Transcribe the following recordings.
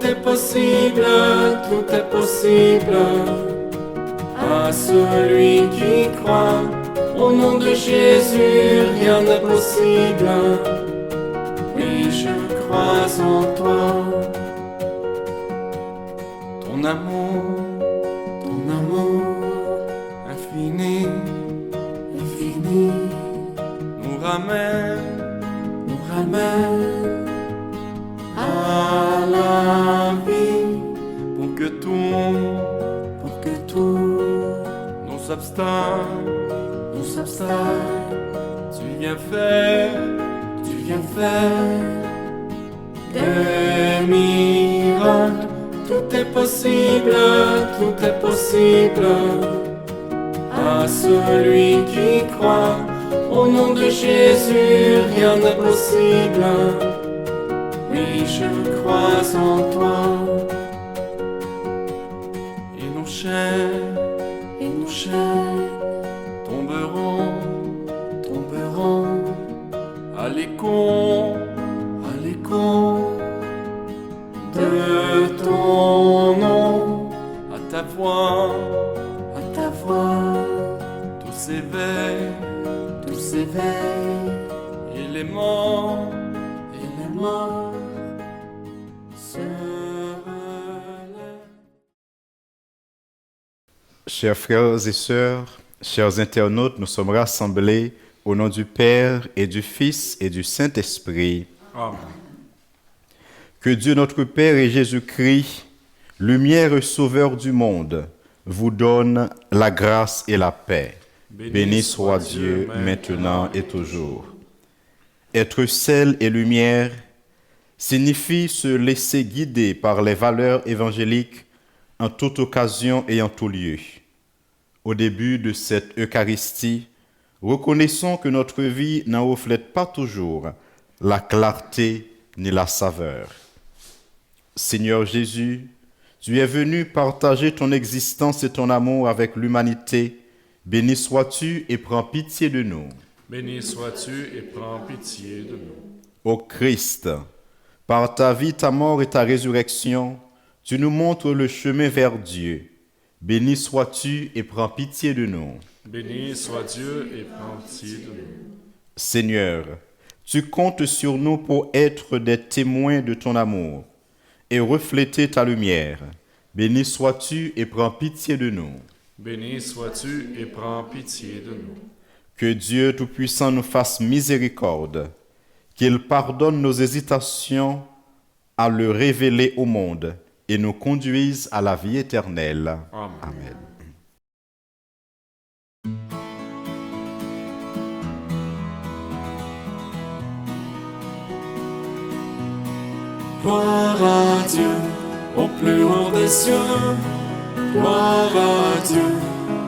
est possible, tout est possible. À celui qui croit, au nom de Jésus, rien n'est possible. Oui, je crois en toi. Ton amour infini, infini, nous ramène à la vie, pour que tout nos obstacles, tu viens faire des miracles. Tout est possible, à celui qui croit, au nom de Jésus, rien n'est possible. Oui, je crois en toi. Et nos chaînes tomberont à l'écho de ton nom. À ta voix, tout s'éveille, et les morts se relèvent. Chers frères et sœurs, chers internautes, nous sommes rassemblés au nom du Père et du Fils et du Saint-Esprit. Amen. Que Dieu notre Père et Jésus-Christ, lumière et sauveur du monde, vous donne la grâce et la paix. Béni soit Dieu maintenant et toujours. Être sel et lumière signifie se laisser guider par les valeurs évangéliques en toute occasion et en tout lieu. Au début de cette Eucharistie, reconnaissons que notre vie n'en reflète pas toujours la clarté ni la saveur. Seigneur Jésus, tu es venu partager ton existence et ton amour avec l'humanité. Béni sois-tu et prends pitié de nous. Béni sois-tu et prends pitié de nous. Ô Christ, par ta vie, ta mort et ta résurrection, tu nous montres le chemin vers Dieu. Béni sois-tu et prends pitié de nous. Béni soit Dieu et prends pitié de nous. Seigneur, tu comptes sur nous pour être des témoins de ton amour et refléter ta lumière. Béni sois-tu et prends pitié de nous. Béni sois-tu et prends pitié de nous. Que Dieu Tout-Puissant nous fasse miséricorde, qu'il pardonne nos hésitations à le révéler au monde et nous conduise à la vie éternelle. Amen. Amen. Gloire à Dieu, au plus haut des cieux. Gloire à Dieu,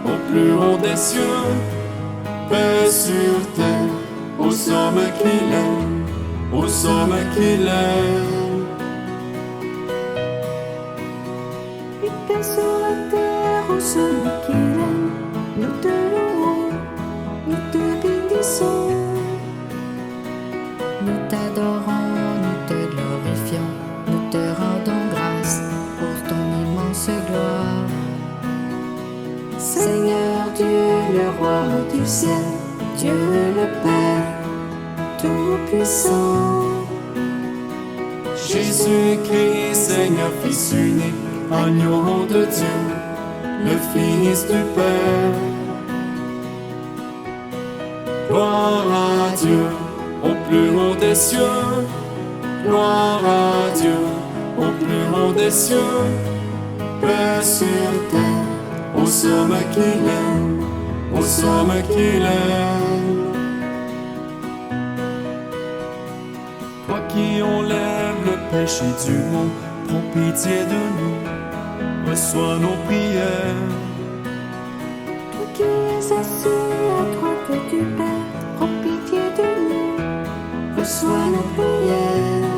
au plus haut des cieux. Paix sur terre, aux hommes qu'il aime, aux hommes qu'il aime. Et paix sur la terre, aux hommes qu'il aime. Nous te louons, nous te bénissons. Nous t'adorons, nous te glorifions, nous te rendons grâce pour ton immense gloire. Seigneur Dieu, le roi du ciel, Dieu le Père, Tout-Puissant. Jésus-Christ, Seigneur, Fils unique, agneau de Dieu, le Fils du Père. Gloire à Dieu, au plus haut des cieux. Gloire à Dieu, au plus haut des cieux. Paix sur terre, aux hommes qu'il aime, aux hommes qu'il aime. Toi qui enlèves le péché du monde, prends pitié de nous, reçois nos prières. Toi qui es assis à la droite du Père, prends pitié de nous, reçois nos prières.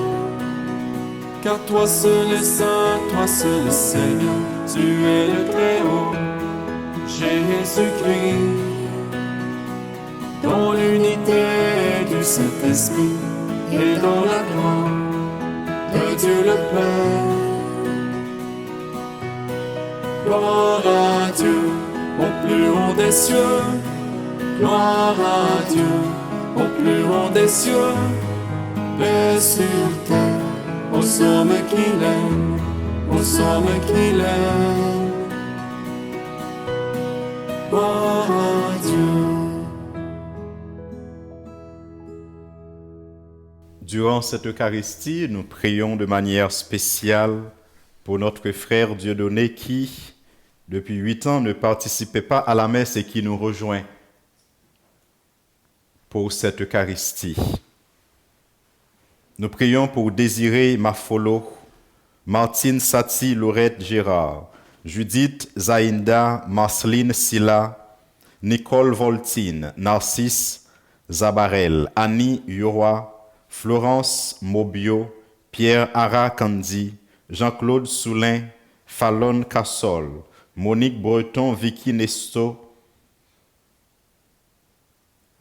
Car toi seul est saint, toi seul est Seigneur, tu es le Très-Haut, Jésus-Christ. Dans l'unité du Saint-Esprit et dans la gloire de Dieu le Père. Gloire à Dieu au plus haut des cieux. Gloire à Dieu au plus haut des cieux. Paix sur terre aux hommes qui l'aiment, aux hommes qui l'aiment. Gloire à Dieu. Durant cette Eucharistie, nous prions de manière spéciale pour notre frère Dieudonné qui, depuis 8 ans, ne participait pas à la messe et qui nous rejoint pour cette Eucharistie. Nous prions pour Désiré Mafolo, Martine Sati Laurette Gérard, Judith Zainda Marceline Silla, Nicole Voltine, Narcisse Zabarel, Annie Yoroa, Florence Mobio, Pierre Ara Kandi, Jean-Claude Soulin, Fallon Cassol, Monique Breton, Vicky Nesto,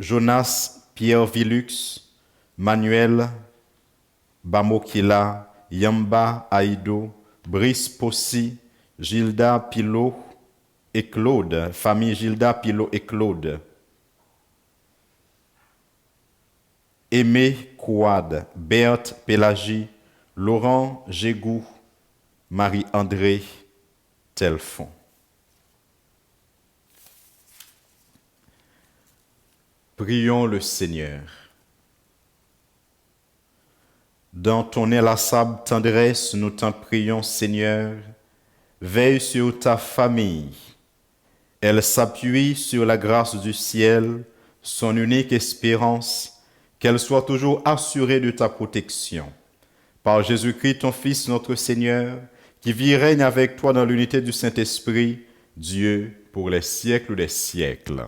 Jonas Pierre Villux, Manuel Bamokila, Yamba Aïdo, Brice Possi, Gilda Pilot et Claude, famille Gilda Pilot et Claude. Aimé Kouad, Berthe Pélagie, Laurent Gégou, Marie-André Telfon. Prions le Seigneur. Dans ton inlassable tendresse, nous t'en prions, Seigneur, veille sur ta famille. Elle s'appuie sur la grâce du ciel, son unique espérance, qu'elle soit toujours assurée de ta protection. Par Jésus-Christ, ton Fils, notre Seigneur, qui vit et règne avec toi dans l'unité du Saint-Esprit, Dieu, pour les siècles des siècles.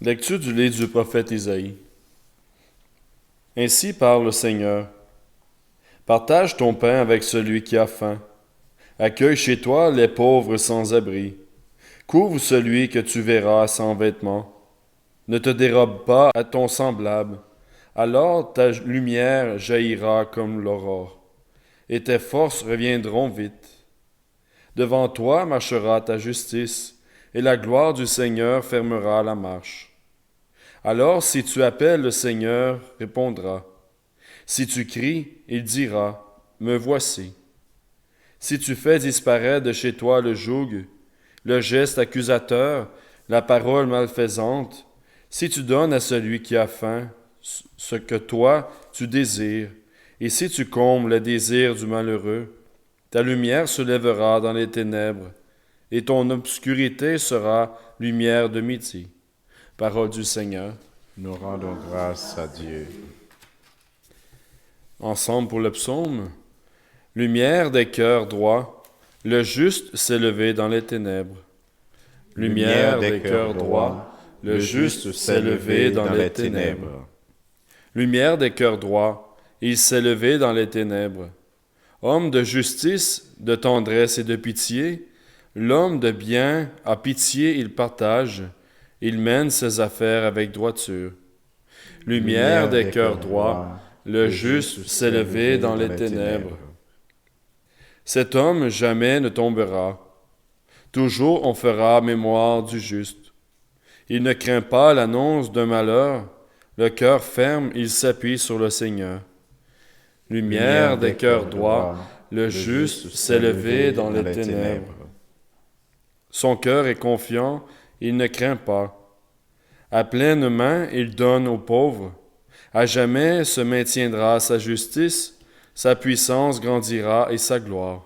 Lecture du livre du prophète Isaïe. Ainsi parle le Seigneur. Partage ton pain avec celui qui a faim. Accueille chez toi les pauvres sans abri. Couvre celui que tu verras sans vêtements. Ne te dérobe pas à ton semblable. Alors ta lumière jaillira comme l'aurore, et tes forces reviendront vite. Devant toi marchera ta justice, et la gloire du Seigneur fermera la marche. Alors, si tu appelles, le Seigneur répondra. Si tu cries, il dira, « Me voici ». Si tu fais disparaître de chez toi le joug, le geste accusateur, la parole malfaisante, si tu donnes à celui qui a faim ce que toi tu désires, et si tu combles les désirs du malheureux, ta lumière se lèvera dans les ténèbres, et ton obscurité sera lumière de midi. Parole du Seigneur. Nous rendons grâce à Dieu. Ensemble pour le psaume. Lumière des cœurs droits, le juste s'est levé dans les ténèbres. Lumière des cœurs droits, le juste s'est levé dans les ténèbres. Lumière des cœurs droits, il s'est levé dans les ténèbres. Homme de justice, de tendresse et de pitié, l'homme de bien a pitié, il partage. Il mène ses affaires avec droiture. Lumière des cœurs droits, le juste s'est levé dans les ténèbres. Cet homme jamais ne tombera. Toujours on fera mémoire du juste. Il ne craint pas l'annonce d'un malheur. Le cœur ferme, il s'appuie sur le Seigneur. Lumière des cœurs droits, le juste s'est levé dans les ténèbres. Son cœur est confiant, il ne craint pas. À pleine main, il donne aux pauvres. À jamais se maintiendra sa justice, sa puissance grandira et sa gloire.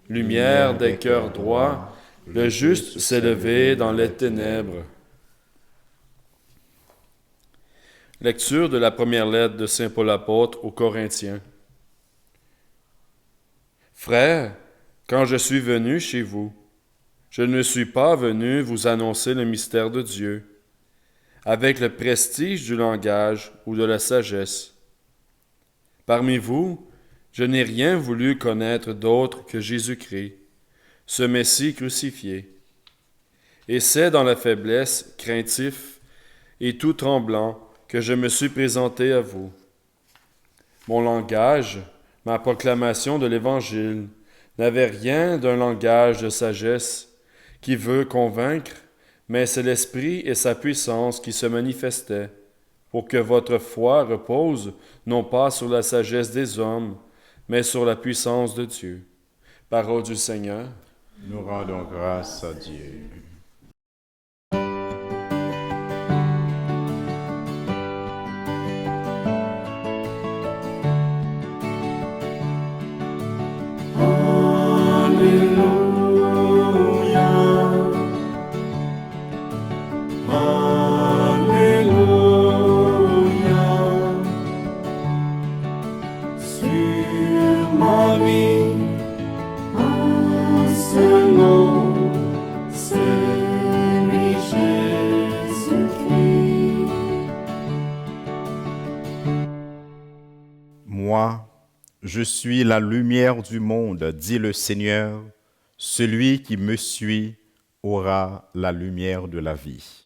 Lumière des cœurs droits, le juste s'est levé dans les ténèbres. Lecture de la première lettre de Saint Paul apôtre aux Corinthiens. Frères, quand je suis venu chez vous, je ne suis pas venu vous annoncer le mystère de Dieu, avec le prestige du langage ou de la sagesse. Parmi vous, je n'ai rien voulu connaître d'autre que Jésus-Christ, ce Messie crucifié. Et c'est dans la faiblesse, craintif et tout tremblant que je me suis présenté à vous. Mon langage, ma proclamation de l'Évangile, n'avait rien d'un langage de sagesse qui veut convaincre, mais c'est l'Esprit et sa puissance qui se manifestaient, pour que votre foi repose non pas sur la sagesse des hommes, mais sur la puissance de Dieu. Parole du Seigneur. Nous rendons grâce à Dieu. Moi, je suis la lumière du monde, dit le Seigneur. Celui qui me suit aura la lumière de la vie.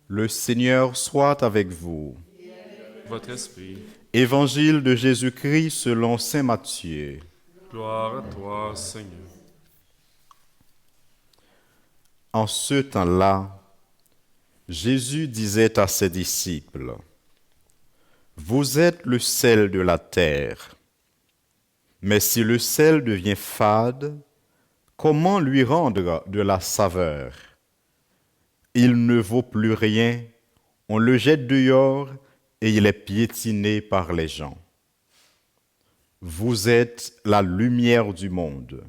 Le Seigneur soit avec vous. Votre esprit. Évangile de Jésus-Christ selon saint Matthieu. Gloire à toi, Seigneur. En ce temps-là, Jésus disait à ses disciples, « Vous êtes le sel de la terre. Mais si le sel devient fade, comment lui rendre de la saveur? Il ne vaut plus rien, on le jette dehors et il est piétiné par les gens. Vous êtes la lumière du monde.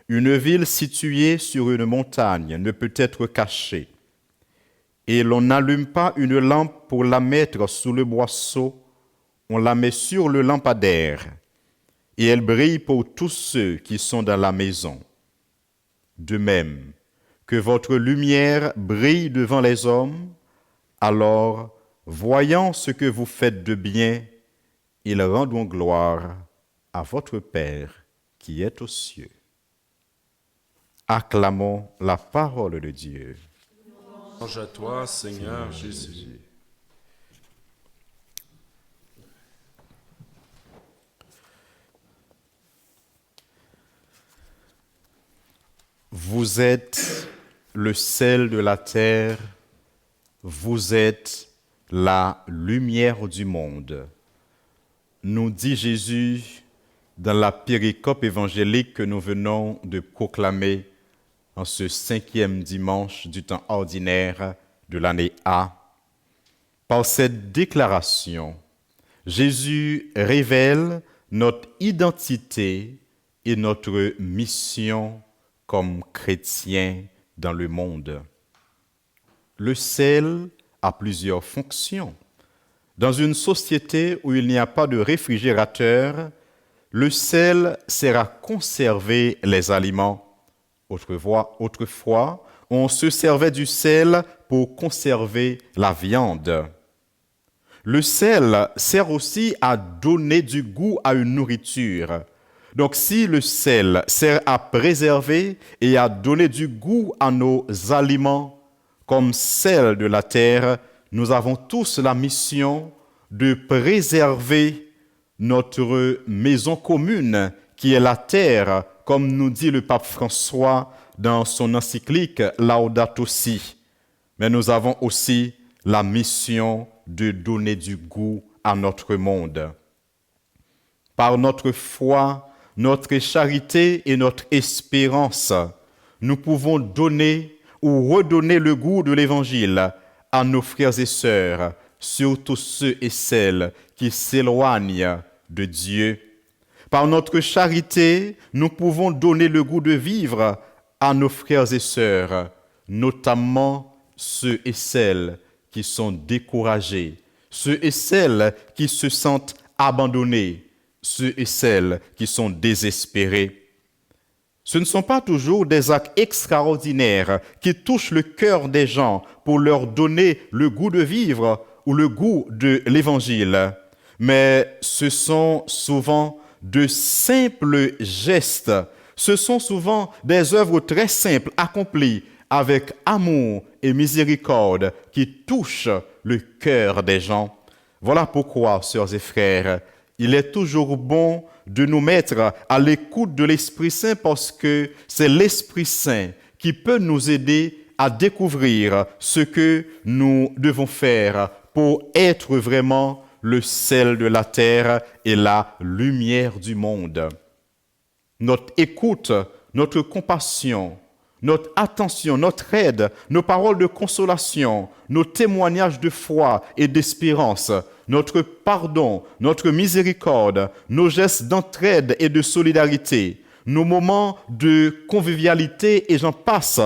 Une ville située sur une montagne ne peut être cachée. Et l'on n'allume pas une lampe pour la mettre sous le boisseau, on la met sur le lampadaire, et elle brille pour tous ceux qui sont dans la maison. De même, que votre lumière brille devant les hommes, alors, voyant ce que vous faites de bien, ils rendront gloire à votre Père qui est aux cieux. Acclamons la parole de Dieu. Louange à toi, Seigneur Jésus. Vous êtes le sel de la terre, vous êtes la lumière du monde. Nous dit Jésus dans la péricope évangélique que nous venons de proclamer en ce 5e dimanche du temps ordinaire de l'année A. Par cette déclaration, Jésus révèle notre identité et notre mission comme chrétiens dans le monde. Le sel a plusieurs fonctions. Dans une société où il n'y a pas de réfrigérateur, le sel sert à conserver les aliments. Autrefois, on se servait du sel pour conserver la viande. Le sel sert aussi à donner du goût à une nourriture. Donc si le sel sert à préserver et à donner du goût à nos aliments, comme sel de la terre, nous avons tous la mission de préserver notre maison commune qui est la terre, comme nous dit le pape François dans son encyclique Laudato Si. Mais nous avons aussi la mission de donner du goût à notre monde. Par notre foi, notre charité et notre espérance, nous pouvons donner ou redonner le goût de l'Évangile à nos frères et sœurs, surtout ceux et celles qui s'éloignent de Dieu. Par notre charité, nous pouvons donner le goût de vivre à nos frères et sœurs, notamment ceux et celles qui sont découragés, ceux et celles qui se sentent abandonnés, ceux et celles qui sont désespérés. Ce ne sont pas toujours des actes extraordinaires qui touchent le cœur des gens pour leur donner le goût de vivre ou le goût de l'Évangile, mais ce sont souvent de simples gestes, ce sont souvent des œuvres très simples accomplies avec amour et miséricorde qui touchent le cœur des gens. Voilà pourquoi, sœurs et frères, il est toujours bon de nous mettre à l'écoute de l'Esprit Saint parce que c'est l'Esprit Saint qui peut nous aider à découvrir ce que nous devons faire pour être vraiment le sel de la terre et la lumière du monde. Notre écoute, notre compassion, notre attention, notre aide, nos paroles de consolation, nos témoignages de foi et d'espérance, notre pardon, notre miséricorde, nos gestes d'entraide et de solidarité, nos moments de convivialité et j'en passe,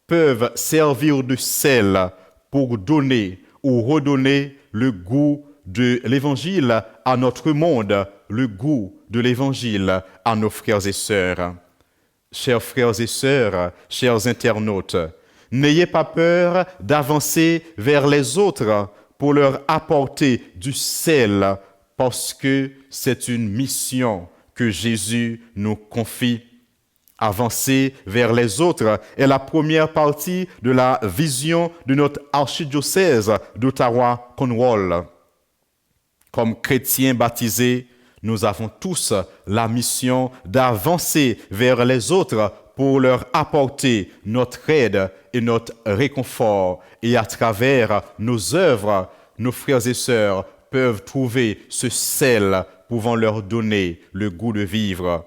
peuvent servir de sel pour donner ou redonner le goût de l'Évangile à notre monde, le goût de l'Évangile à nos frères et sœurs. Chers frères et sœurs, chers internautes, n'ayez pas peur d'avancer vers les autres pour leur apporter du sel, parce que c'est une mission que Jésus nous confie. Avancer vers les autres est la première partie de la vision de notre archidiocèse d'Ottawa-Cornwall. Comme chrétiens baptisés, nous avons tous la mission d'avancer vers les autres pour leur apporter notre aide et notre réconfort. Et à travers nos œuvres, nos frères et sœurs peuvent trouver ce sel pouvant leur donner le goût de vivre.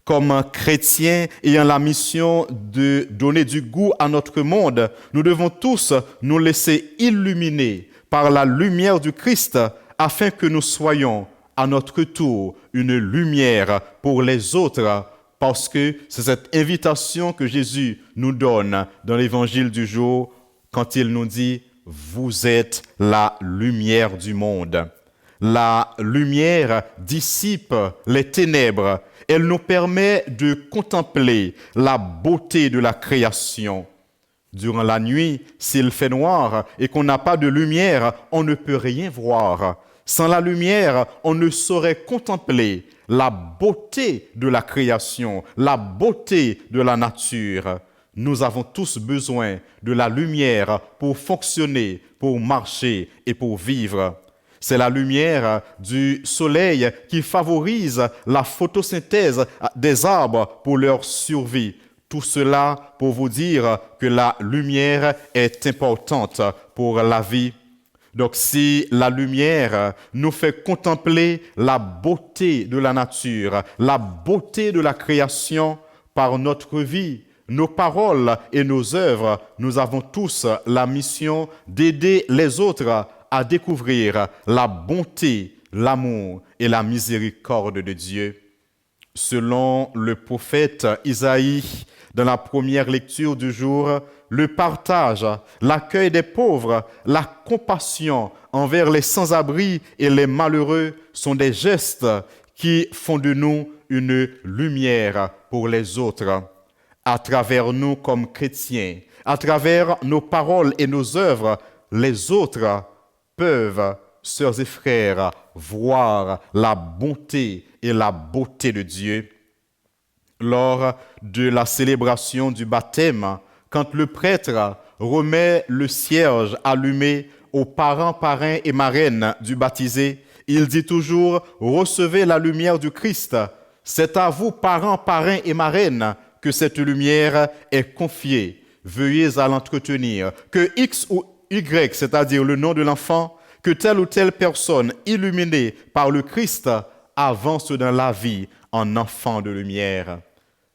Comme un chrétien ayant la mission de donner du goût à notre monde, nous devons tous nous laisser illuminer par la lumière du Christ afin que nous soyons à notre tour une lumière pour les autres, parce que c'est cette invitation que Jésus nous donne dans l'évangile du jour quand il nous dit « Vous êtes la lumière du monde ». La lumière dissipe les ténèbres. Elle nous permet de contempler la beauté de la création. Durant la nuit, s'il fait noir et qu'on n'a pas de lumière, on ne peut rien voir. Sans la lumière, on ne saurait contempler la beauté de la création, la beauté de la nature. Nous avons tous besoin de la lumière pour fonctionner, pour marcher et pour vivre. C'est la lumière du soleil qui favorise la photosynthèse des arbres pour leur survie. Tout cela pour vous dire que la lumière est importante pour la vie. Donc si la lumière nous fait contempler la beauté de la nature, la beauté de la création par notre vie, nos paroles et nos œuvres, nous avons tous la mission d'aider les autres à découvrir la bonté, l'amour et la miséricorde de Dieu. Selon le prophète Isaïe, dans la première lecture du jour, le partage, l'accueil des pauvres, la compassion envers les sans-abri et les malheureux sont des gestes qui font de nous une lumière pour les autres. À travers nous comme chrétiens, à travers nos paroles et nos œuvres, les autres peuvent, sœurs et frères, voir la bonté et la beauté de Dieu. Lors de la célébration du baptême, quand le prêtre remet le cierge allumé aux parents, parrains et marraines du baptisé, il dit toujours « Recevez la lumière du Christ ». C'est à vous, parents, parrains et marraines, que cette lumière est confiée. Veuillez à l'entretenir. Que X ou Y, c'est-à-dire le nom de l'enfant, que telle ou telle personne illuminée par le Christ avance dans la vie en enfant de lumière.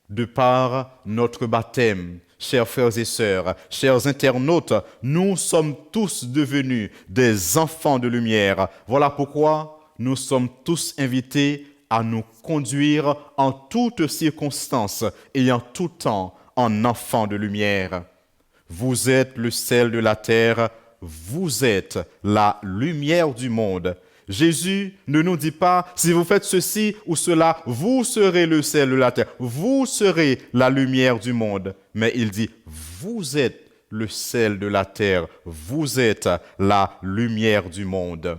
De par notre baptême, chers frères et sœurs, chers internautes, nous sommes tous devenus des enfants de lumière. Voilà pourquoi nous sommes tous invités à nous conduire en toutes circonstances et en tout temps en enfants de lumière. Vous êtes le sel de la terre, vous êtes la lumière du monde. Jésus ne nous dit pas, si vous faites ceci ou cela, vous serez le sel de la terre, vous serez la lumière du monde. Mais il dit, vous êtes le sel de la terre, vous êtes la lumière du monde.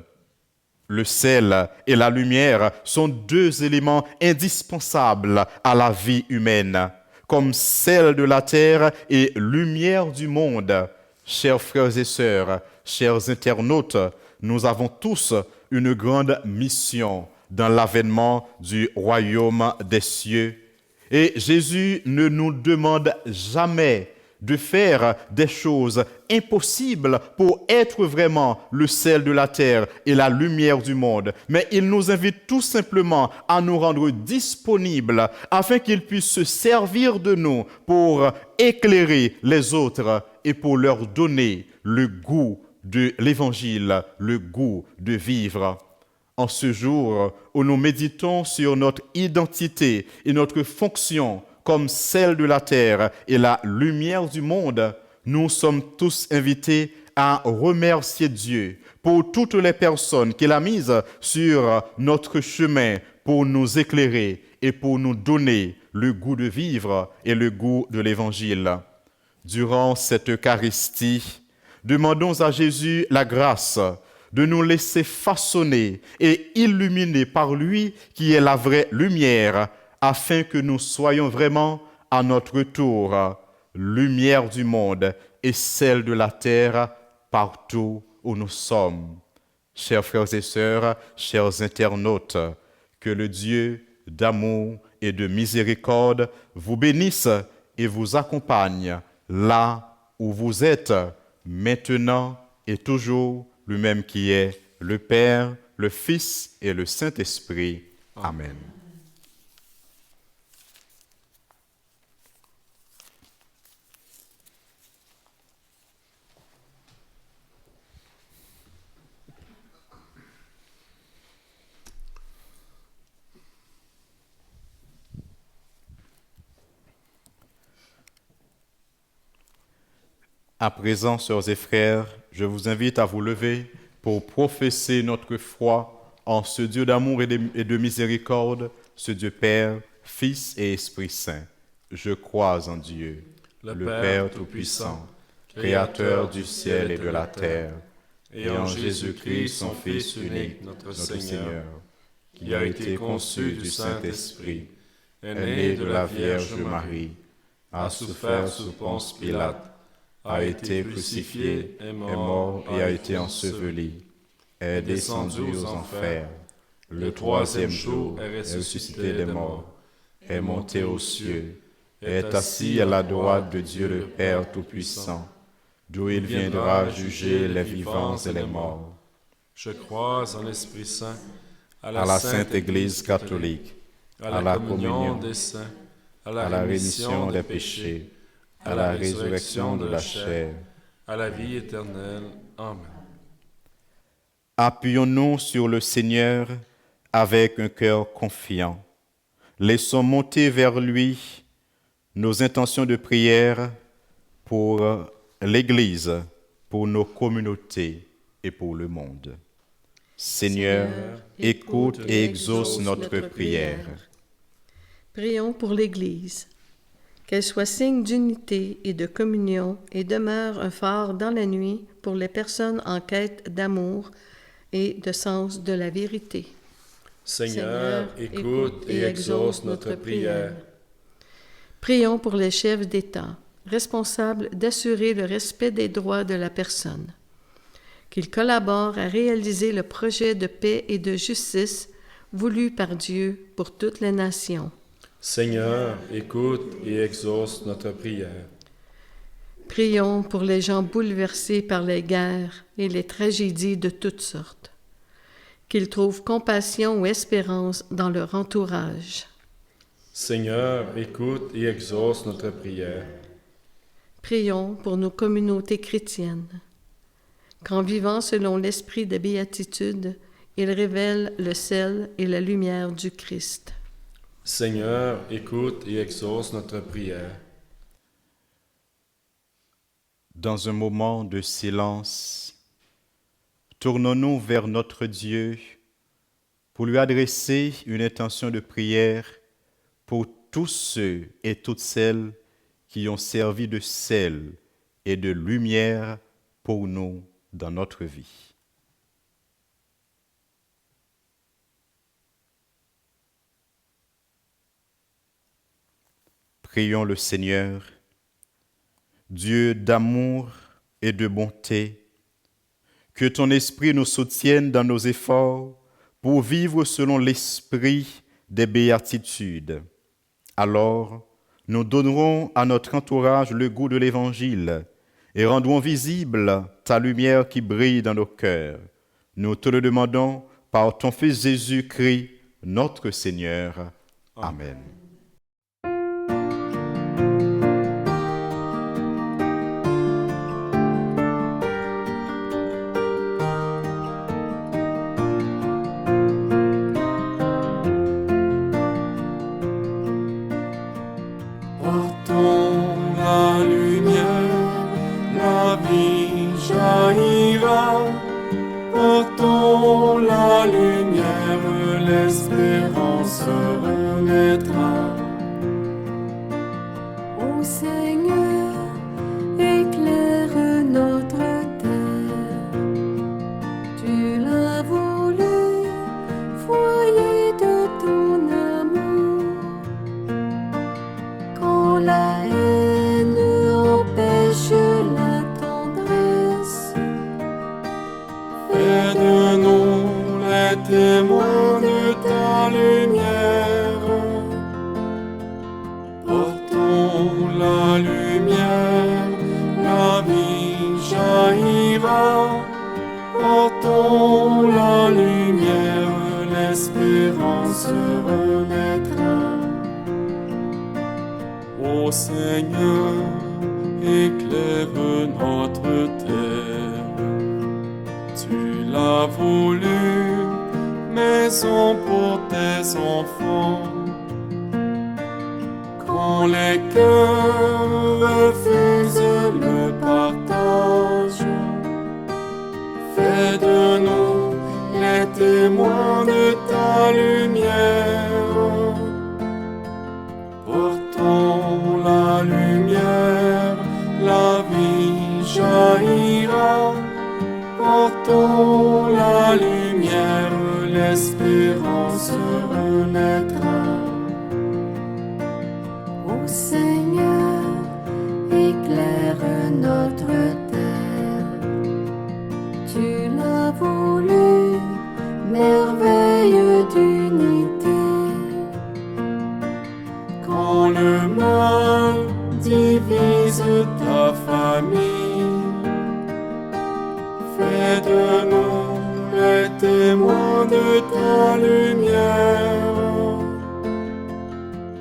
Le sel et la lumière sont deux éléments indispensables à la vie humaine. Comme sel de la terre et lumière du monde, chers frères et sœurs, chers internautes, nous avons tous une grande mission dans l'avènement du royaume des cieux. Et Jésus ne nous demande jamais de faire des choses impossibles pour être vraiment le sel de la terre et la lumière du monde. Mais il nous invite tout simplement à nous rendre disponibles afin qu'il puisse se servir de nous pour éclairer les autres et pour leur donner le goût de l'Évangile, le goût de vivre. En ce jour où nous méditons sur notre identité et notre fonction comme celle de la terre et la lumière du monde, nous sommes tous invités à remercier Dieu pour toutes les personnes qu'il a mises sur notre chemin pour nous éclairer et pour nous donner le goût de vivre et le goût de l'Évangile. Durant cette Eucharistie, demandons à Jésus la grâce de nous laisser façonner et illuminer par lui qui est la vraie lumière, afin que nous soyons vraiment à notre tour lumière du monde et celle de la terre partout où nous sommes. Chers frères et sœurs, chers internautes, que le Dieu d'amour et de miséricorde vous bénisse et vous accompagne là où vous êtes, maintenant et toujours, lui-même qui est le Père, le Fils et le Saint-Esprit. Amen. À présent, sœurs et frères, je vous invite à vous lever pour professer notre foi en ce Dieu d'amour et de miséricorde, ce Dieu Père, Fils et Esprit Saint. Je crois en Dieu, le Père Tout-Puissant, Créateur du ciel et de la terre, et en Jésus-Christ, son Fils unique, notre Seigneur, qui a été conçu du Saint-Esprit, est né de la Vierge Marie, a souffert sous Ponce Pilate, a été crucifié, est mort et a été enseveli, est descendu aux enfers. Le troisième jour est ressuscité des morts, est monté aux cieux, est assis à la droite de Dieu le Père Tout-Puissant, d'où il viendra juger les vivants et les morts. Je crois en l'Esprit Saint, à la Sainte Église catholique, à la communion des saints, à la rémission des péchés, à la résurrection de la chair, à la vie éternelle. Amen. Appuyons-nous sur le Seigneur avec un cœur confiant. Laissons monter vers lui nos intentions de prière pour l'Église, pour nos communautés et pour le monde. Seigneur, écoute et exauce notre prière. Prions pour l'Église. Qu'elle soit signe d'unité et de communion et demeure un phare dans la nuit pour les personnes en quête d'amour et de sens de la vérité. Seigneur, écoute et exauce notre prière. Prions pour les chefs d'État, responsables d'assurer le respect des droits de la personne. Qu'ils collaborent à réaliser le projet de paix et de justice voulu par Dieu pour toutes les nations. Seigneur, écoute et exauce notre prière. Prions pour les gens bouleversés par les guerres et les tragédies de toutes sortes. Qu'ils trouvent compassion ou espérance dans leur entourage. Seigneur, écoute et exauce notre prière. Prions pour nos communautés chrétiennes. Qu'en vivant selon l'esprit de béatitude, Il révèle le sel et la lumière du Christ. Seigneur, écoute et exauce notre prière. Dans un moment de silence, tournons-nous vers notre Dieu pour lui adresser une intention de prière pour tous ceux et toutes celles qui ont servi de sel et de lumière pour nous dans notre vie. Prions le Seigneur, Dieu d'amour et de bonté, que ton esprit nous soutienne dans nos efforts pour vivre selon l'esprit des béatitudes. Alors, nous donnerons à notre entourage le goût de l'Évangile et rendrons visible ta lumière qui brille dans nos cœurs. Nous te le demandons par ton Fils Jésus-Christ, notre Seigneur. Amen. Portons la lumière, la vie jaillira. Portons la lumière, l'espérance renaîtra. Ô Seigneur, éclaire notre terre. Tu l'as voulu, foyer de ton amour. Quand la haine empêche la tendresse, Fais de nous les témoins de ta lumière. Portons la lumière, la vie jaillira. Portons la lumière, l'espérance renaîtra. Ô Seigneur, éclaire notre terre. Tu l'as voulu, maison pour tes enfants. Quand les cœurs refusent le partage, fais de nous les témoins de ta lumière. Portons la lumière, la vie jaillira. Portons la lumière, l'espérance renaîtra. ô Seigneur, éclaire notre terre. Tu l'as voulu, merveille d'unité. Quand le mal divise ta famille, fais de nous les témoins de ta lumière.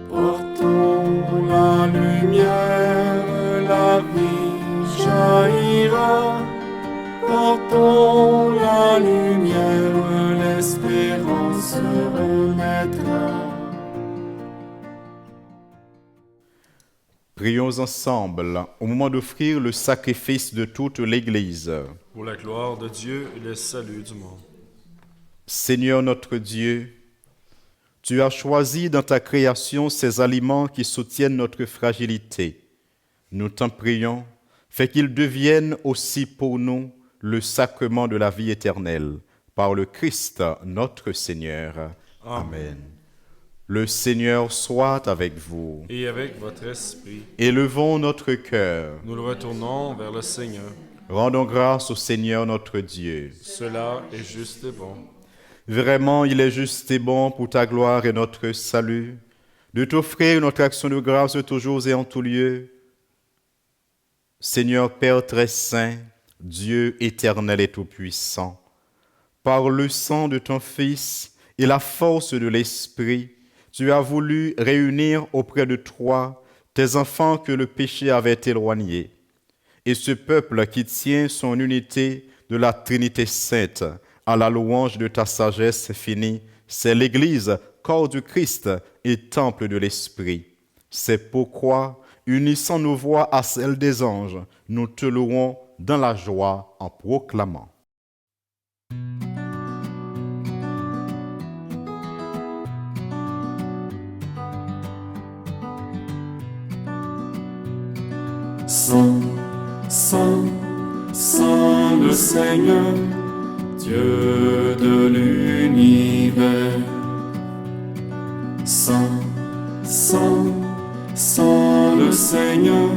Portons la lumière, la vie jaillira. Portons la lumière, l'espérance renaîtra. Prions ensemble au moment d'offrir le sacrifice de toute l'Église. Pour la gloire de Dieu et le salut du monde. Seigneur notre Dieu, tu as choisi dans ta création ces aliments qui soutiennent notre fragilité. Nous t'en prions, fais qu'ils deviennent aussi pour nous le sacrement de la vie éternelle, par le Christ notre Seigneur. Amen. Le Seigneur soit avec vous. Et avec votre esprit, Élevons notre cœur. nous le retournons vers le Seigneur. Rendons grâce au Seigneur notre Dieu. Cela est juste et bon. Vraiment, il est juste et bon pour ta gloire et notre salut, de t'offrir notre action de grâce toujours et en tout lieu. Seigneur Père très saint, Dieu éternel et tout-puissant, par le sang de ton Fils et la force de l'Esprit, tu as voulu réunir auprès de toi tes enfants que le péché avait éloignés, et ce peuple qui tient son unité de la Trinité sainte à la louange de ta sagesse finie. C'est l'Église, corps du Christ et temple de l'Esprit. C'est pourquoi, unissant nos voix à celles des anges, nous te louons dans la joie en proclamant. Saint, Saint, Saint le Seigneur, Dieu de l'univers. Saint, Saint, Saint le Seigneur,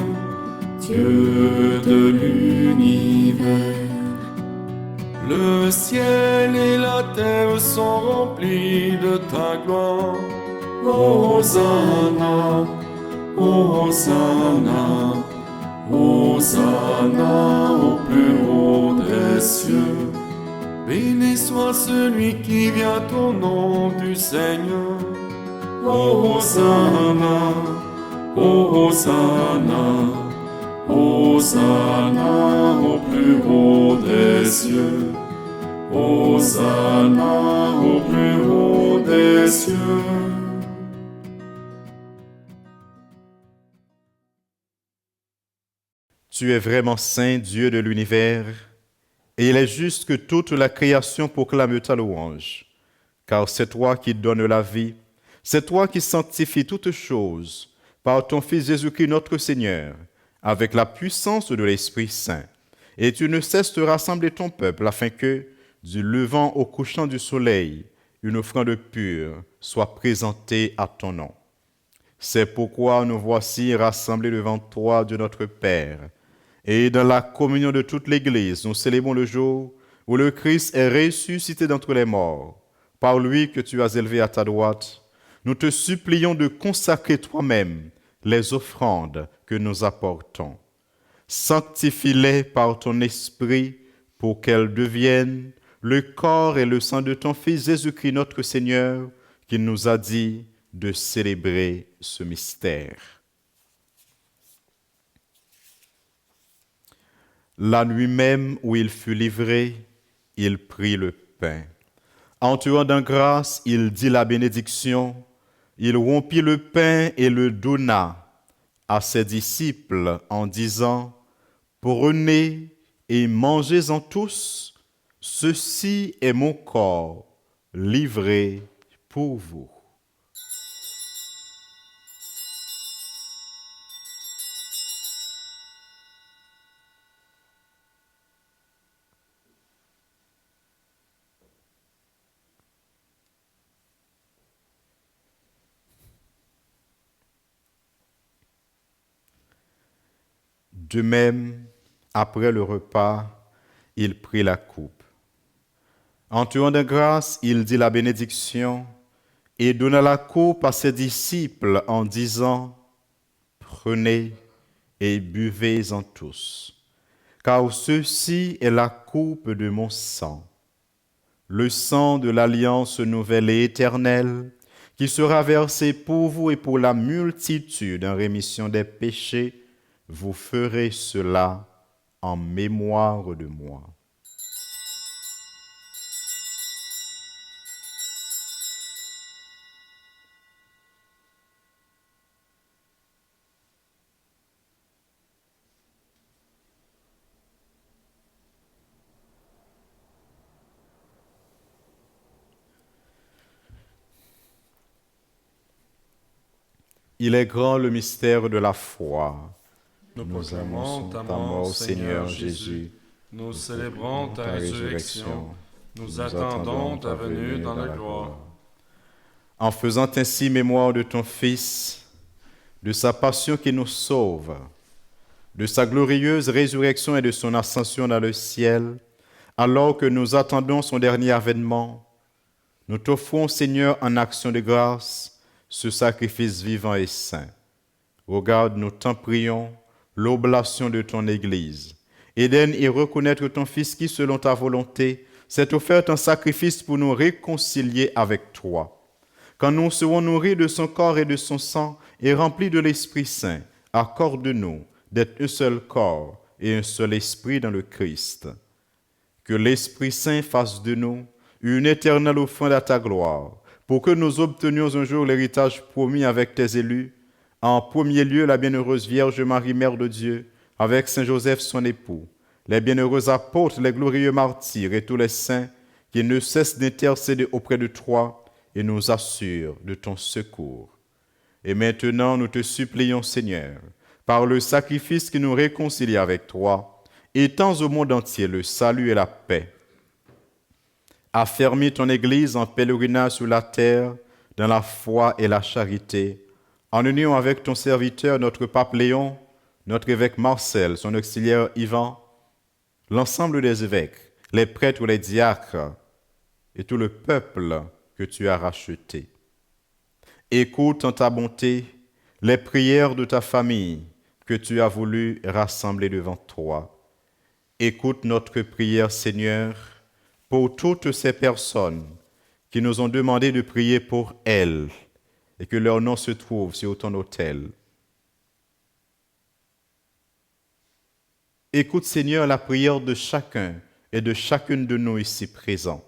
Dieu de l'univers. Le ciel et la terre sont remplis de ta gloire. Hosanna, Hosanna, Hosanna au plus haut des cieux. Béni soit celui qui vient au nom du Seigneur. Hosanna, Hosanna, Hosanna au plus haut des cieux. Hosanna au plus haut des cieux. Tu es vraiment saint, Dieu de l'univers, et il est juste que toute la création proclame ta louange, car c'est toi qui donnes la vie, c'est toi qui sanctifies toutes choses par ton Fils Jésus-Christ notre Seigneur, avec la puissance de l'Esprit Saint. Et tu ne cesses de rassembler ton peuple afin que, du levant au couchant du soleil, une offrande pure soit présentée à ton nom. C'est pourquoi nous voici rassemblés devant toi, Dieu notre Père, et dans la communion de toute l'Église, nous célébrons le jour où le Christ est ressuscité d'entre les morts. Par lui que tu as élevé à ta droite, nous te supplions de consacrer toi-même les offrandes que nous apportons. Sanctifie-les par ton esprit pour qu'elles deviennent le corps et le sang de ton Fils Jésus-Christ notre Seigneur, qui nous a dit de célébrer ce mystère. La nuit même où il fut livré, il prit le pain. En te rendant grâce, il dit la bénédiction. Il rompit le pain et le donna à ses disciples en disant, « Prenez et mangez-en tous, ceci est mon corps livré pour vous. » De même, après le repas, il prit la coupe. En te rendant grâce, il dit la bénédiction et donna la coupe à ses disciples en disant, « Prenez et buvez-en tous, car ceci est la coupe de mon sang, le sang de l'alliance nouvelle et éternelle, qui sera versé pour vous et pour la multitude en rémission des péchés. Vous ferez cela en mémoire de moi. » Il est grand le mystère de la foi. Nous proclamons ta mort, Seigneur Jésus. Nous célébrons ta résurrection. Nous attendons ta venue dans la gloire. En faisant ainsi mémoire de ton Fils, de sa passion qui nous sauve, de sa glorieuse résurrection et de son ascension dans le ciel, alors que nous attendons son dernier avènement, nous t'offrons, Seigneur, en action de grâce, ce sacrifice vivant et saint. Regarde, nous t'en prions, l'oblation de ton Église, et donne et reconnaître ton Fils qui, selon ta volonté, s'est offert en sacrifice pour nous réconcilier avec toi. Quand nous serons nourris de son corps et de son sang et remplis de l'Esprit Saint, accorde-nous d'être un seul corps et un seul esprit dans le Christ. Que l'Esprit Saint fasse de nous une éternelle offrande à ta gloire, pour que nous obtenions un jour l'héritage promis avec tes élus, en premier lieu la bienheureuse Vierge Marie, Mère de Dieu, avec Saint Joseph son époux, les bienheureux apôtres, les glorieux martyrs et tous les saints qui ne cessent d'intercéder auprès de toi et nous assurent de ton secours. Et maintenant, nous te supplions, Seigneur, par le sacrifice qui nous réconcilie avec toi, étends au monde entier le salut et la paix. Affermis ton Église en pèlerinage sur la terre, dans la foi et la charité, en union avec ton serviteur, notre pape Léon, notre évêque Marcel, son auxiliaire Ivan, l'ensemble des évêques, les prêtres, les diacres et tout le peuple que tu as racheté. Écoute en ta bonté les prières de ta famille que tu as voulu rassembler devant toi. Écoute notre prière, Seigneur, pour toutes ces personnes qui nous ont demandé de prier pour elles et que leur nom se trouve sur ton autel. Écoute, Seigneur, la prière de chacun et de chacune de nous ici présents.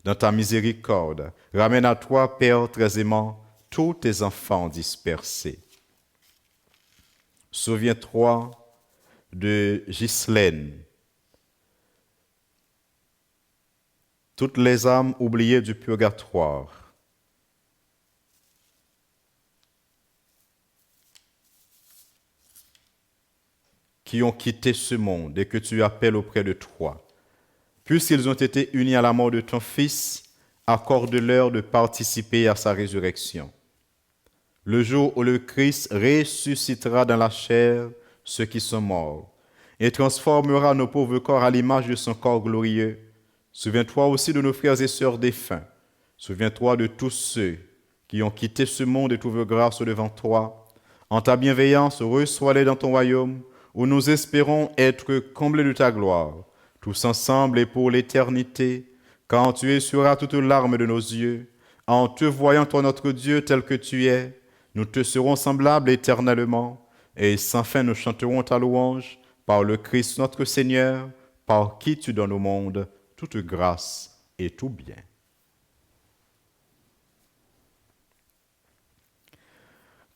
Dans ta miséricorde, ramène à toi, Père très aimant, tous tes enfants dispersés. Souviens-toi de Ghislaine, toutes les âmes oubliées du purgatoire, qui ont quitté ce monde et que tu appelles auprès de toi. Puisqu'ils ont été unis à la mort de ton Fils, accorde-leur de participer à sa résurrection. Le jour où le Christ ressuscitera dans la chair ceux qui sont morts et transformera nos pauvres corps à l'image de son corps glorieux, souviens-toi aussi de nos frères et sœurs défunts. Souviens-toi de tous ceux qui ont quitté ce monde et trouvent grâce devant toi. En ta bienveillance, reçois-les dans ton royaume, où nous espérons être comblés de ta gloire, tous ensemble et pour l'éternité, quand tu essuieras toutes larmes de nos yeux, en te voyant, toi notre Dieu, tel que tu es, nous te serons semblables éternellement, et sans fin nous chanterons ta louange, par le Christ notre Seigneur, par qui tu donnes au monde toute grâce et tout bien.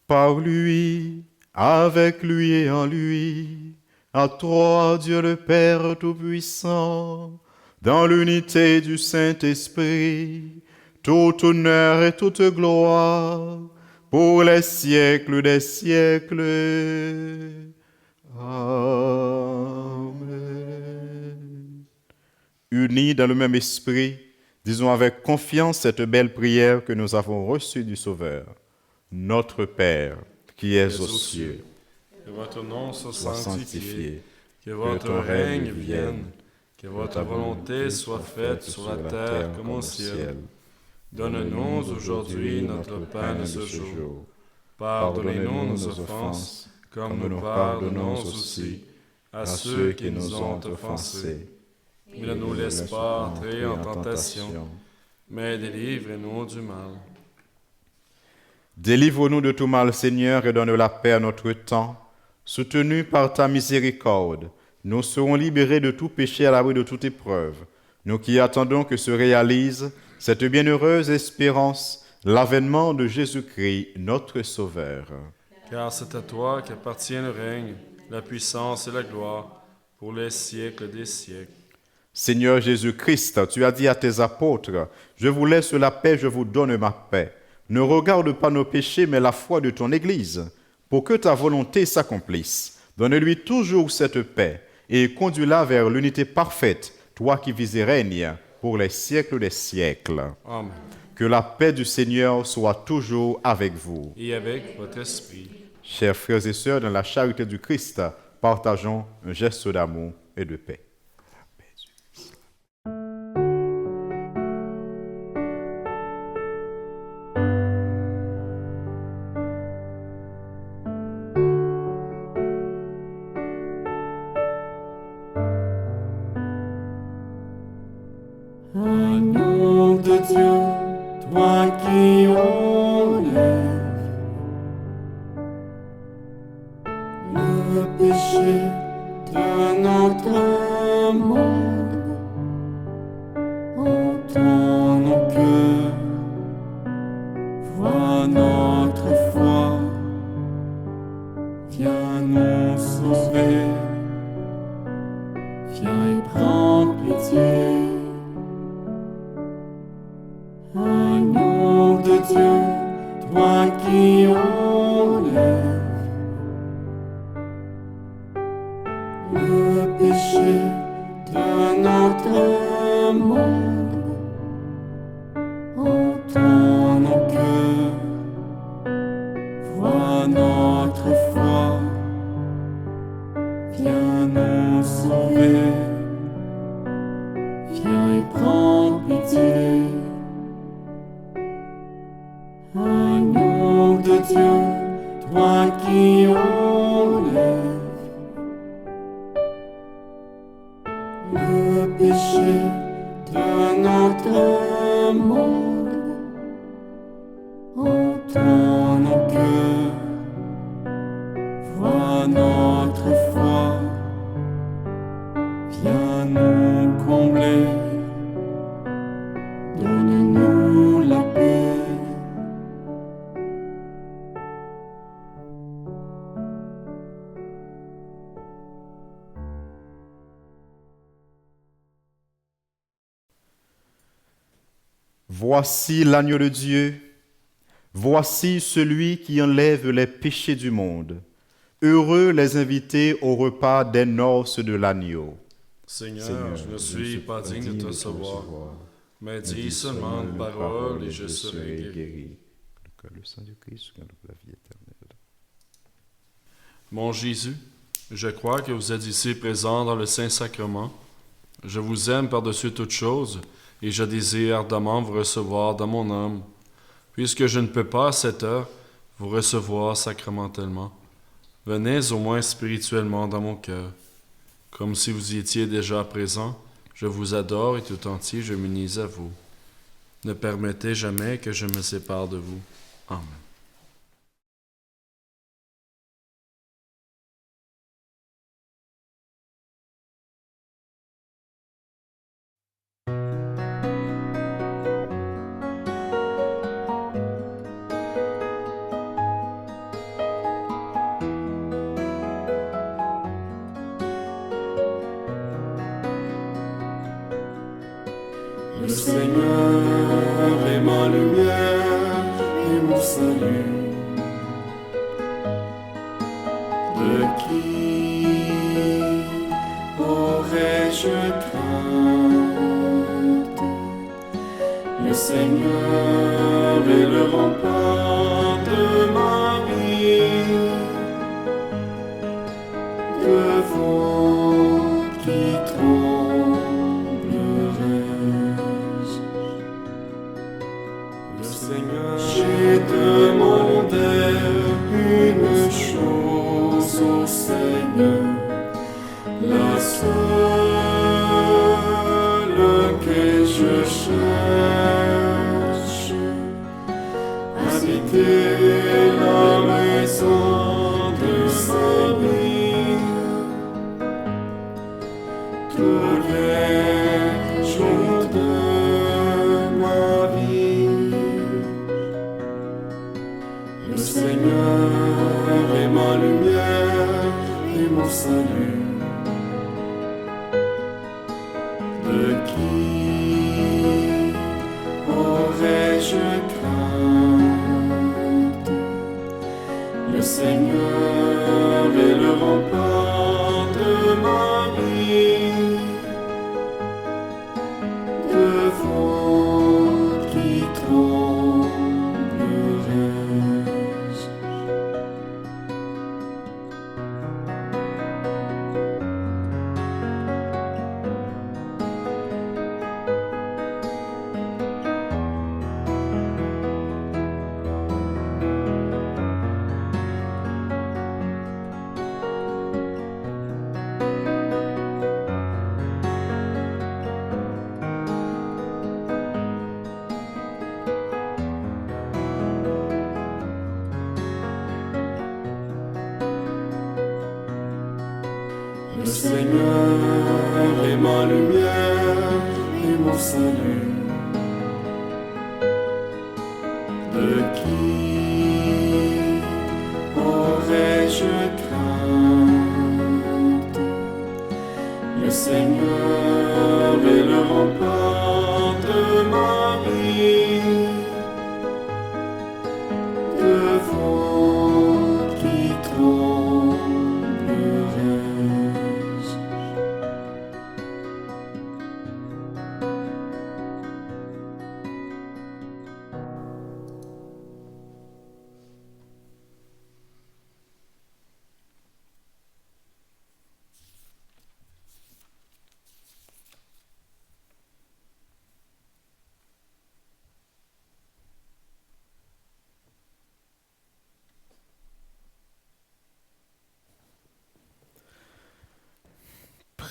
Par lui, avec lui et en lui, à toi Dieu le Père Tout-Puissant, dans l'unité du Saint-Esprit, tout honneur et toute gloire, pour les siècles des siècles. Amen. Unis dans le même esprit, disons avec confiance cette belle prière que nous avons reçue du Sauveur. Notre Père, qui es aux cieux, que votre nom soit sois sanctifié, sanctifié, que votre règne vienne, que votre volonté soit faite sur la terre comme au ciel. Donne-nous aujourd'hui notre pain de ce jour. Pardonnez-nous nos offenses, comme nous pardonnons aussi à ceux qui nous ont offensés. Ne nous laisse pas entrer en tentation, mais délivre-nous du mal. Délivre-nous de tout mal, Seigneur, et donne la paix à notre temps. Soutenus par ta miséricorde, nous serons libérés de tout péché à l'abri de toute épreuve. Nous qui attendons que se réalise cette bienheureuse espérance, l'avènement de Jésus-Christ, notre Sauveur. Car c'est à toi qu'appartient le règne, la puissance et la gloire, pour les siècles des siècles. Seigneur Jésus-Christ, tu as dit à tes apôtres, « Je vous laisse la paix, je vous donne ma paix. » Ne regarde pas nos péchés, mais la foi de ton Église, pour que ta volonté s'accomplisse. Donne-lui toujours cette paix et conduis-la vers l'unité parfaite, toi qui vis et règnes pour les siècles des siècles. Amen. Que la paix du Seigneur soit toujours avec vous. Et avec votre esprit. Chers frères et sœurs, dans la charité du Christ, partageons un geste d'amour et de paix. Agneau de Dieu, toi qui enlèves le péché de notre monde, notre monde, entends nos cœurs, vois notre foi, viens nous sauver, viens et prends pitié. Agneau de Dieu, toi qui enlèves le péché de notre monde, entends nos cœurs, vois notre foi, viens nous combler, donne-nous la paix. Voici l'agneau de Dieu, voici celui qui enlève les péchés du monde. Heureux les invités au repas des noces de l'agneau. Seigneur, je ne suis pas digne de te recevoir, mais dis seulement une parole et je serai guéri. Le sang du Christ gagne la vie éternelle. Mon Jésus, je crois que vous êtes ici présent dans le Saint-Sacrement. Je vous aime par-dessus toute chose et je désire ardemment vous recevoir dans mon âme. Puisque je ne peux pas à cette heure vous recevoir sacramentellement, venez au moins spirituellement dans mon cœur. Comme si vous y étiez déjà présent, je vous adore et tout entier je m'unis à vous. Ne permettez jamais que je me sépare de vous. Amen. Le Seigneur est ma lumière et mon salut. De qui aurais-je crainte? Le Seigneur est le rempart de ma vie. Devant qui tremblerais-je? Le Seigneur, j'ai demandé une chose au Seigneur, la seule que je cherche, habiter la maison de sa vie tous les jours de ma vie. Le Seigneur est ma lumière et mon salut. De qui aurais-je crainte? Le Seigneur est le rempart de ma vie. Devant qui tremblerais-je? Le Seigneur est ma lumière et mon salut. De qui aurais-je crainte? Le Seigneur est le rempart de ma vie. Devant qui tremblerais-je?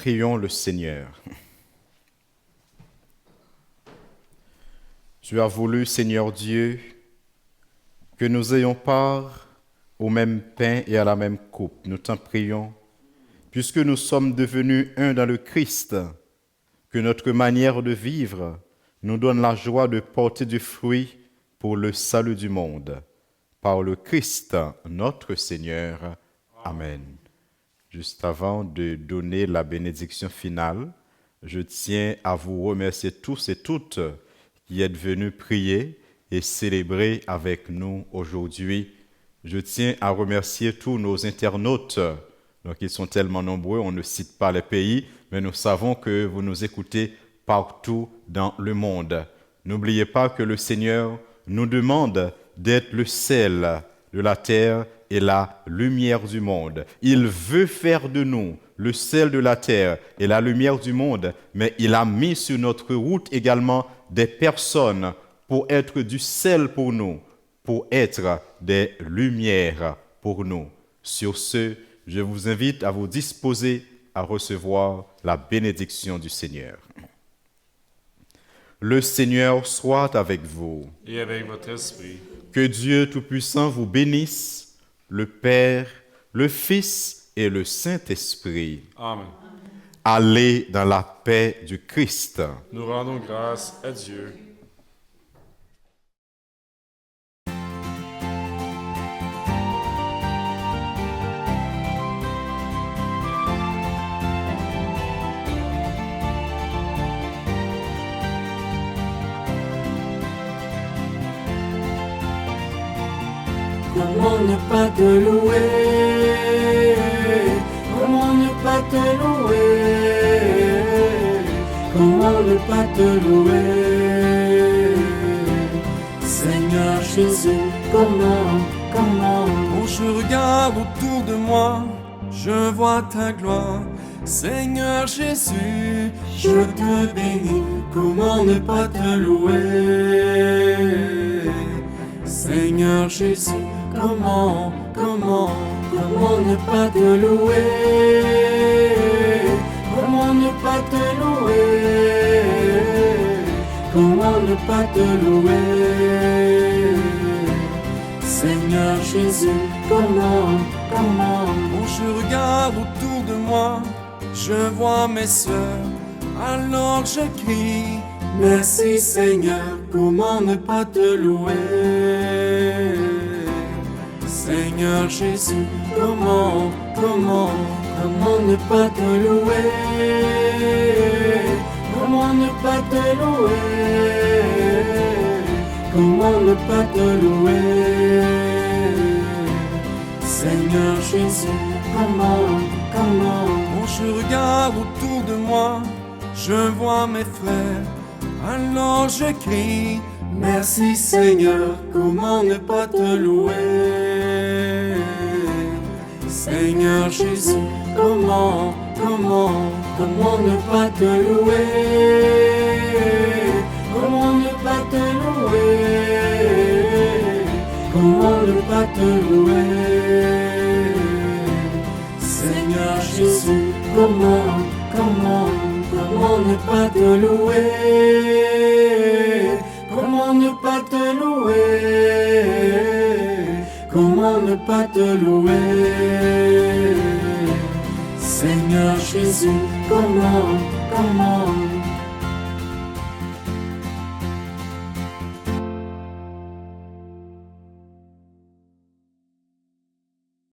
Prions le Seigneur. Tu as voulu, Seigneur Dieu, que nous ayons part au même pain et à la même coupe. Nous t'en prions, puisque nous sommes devenus un dans le Christ, que notre manière de vivre nous donne la joie de porter du fruit pour le salut du monde. Par le Christ, notre Seigneur. Amen. Juste avant de donner la bénédiction finale, je tiens à vous remercier tous et toutes qui êtes venus prier et célébrer avec nous aujourd'hui. Je tiens à remercier tous nos internautes. Donc, ils sont tellement nombreux, on ne cite pas les pays, mais nous savons que vous nous écoutez partout dans le monde. N'oubliez pas que le Seigneur nous demande d'être le sel de la terre et la lumière du monde. Il veut faire de nous le sel de la terre et la lumière du monde, mais il a mis sur notre route également des personnes pour être du sel pour nous, pour être des lumières pour nous. Sur ce, je vous invite à vous disposer à recevoir la bénédiction du Seigneur. Le Seigneur soit avec vous. Et avec votre esprit. Que Dieu Tout-Puissant vous bénisse, le Père, le Fils et le Saint-Esprit. Amen. Allez dans la paix du Christ. Nous rendons grâce à Dieu. Comment ne pas te louer? Comment ne pas te louer? Comment ne pas te louer? Seigneur Jésus, comment? Quand je regarde autour de moi, je vois ta gloire. Seigneur Jésus, je te bénis. Comment ne pas te louer? Seigneur Jésus, comment ne pas te louer? Comment ne pas te louer? Comment ne pas te louer? Seigneur Jésus, comment? Quand je regarde autour de moi, je vois mes sœurs, alors je crie, merci Seigneur, comment ne pas te louer? Seigneur Jésus, comment ne pas te louer? Comment ne pas te louer? Comment ne pas te louer? Seigneur Jésus, comment? Quand je regarde autour de moi, je vois mes frères, alors je crie, merci Seigneur, comment ne pas te louer? Seigneur Jésus, comment ne pas te louer? Comment ne pas te louer? Comment ne pas te louer? Seigneur Jésus, comment ne pas te louer? Comment ne pas te louer? Comment ne pas te louer? Seigneur Jésus, comment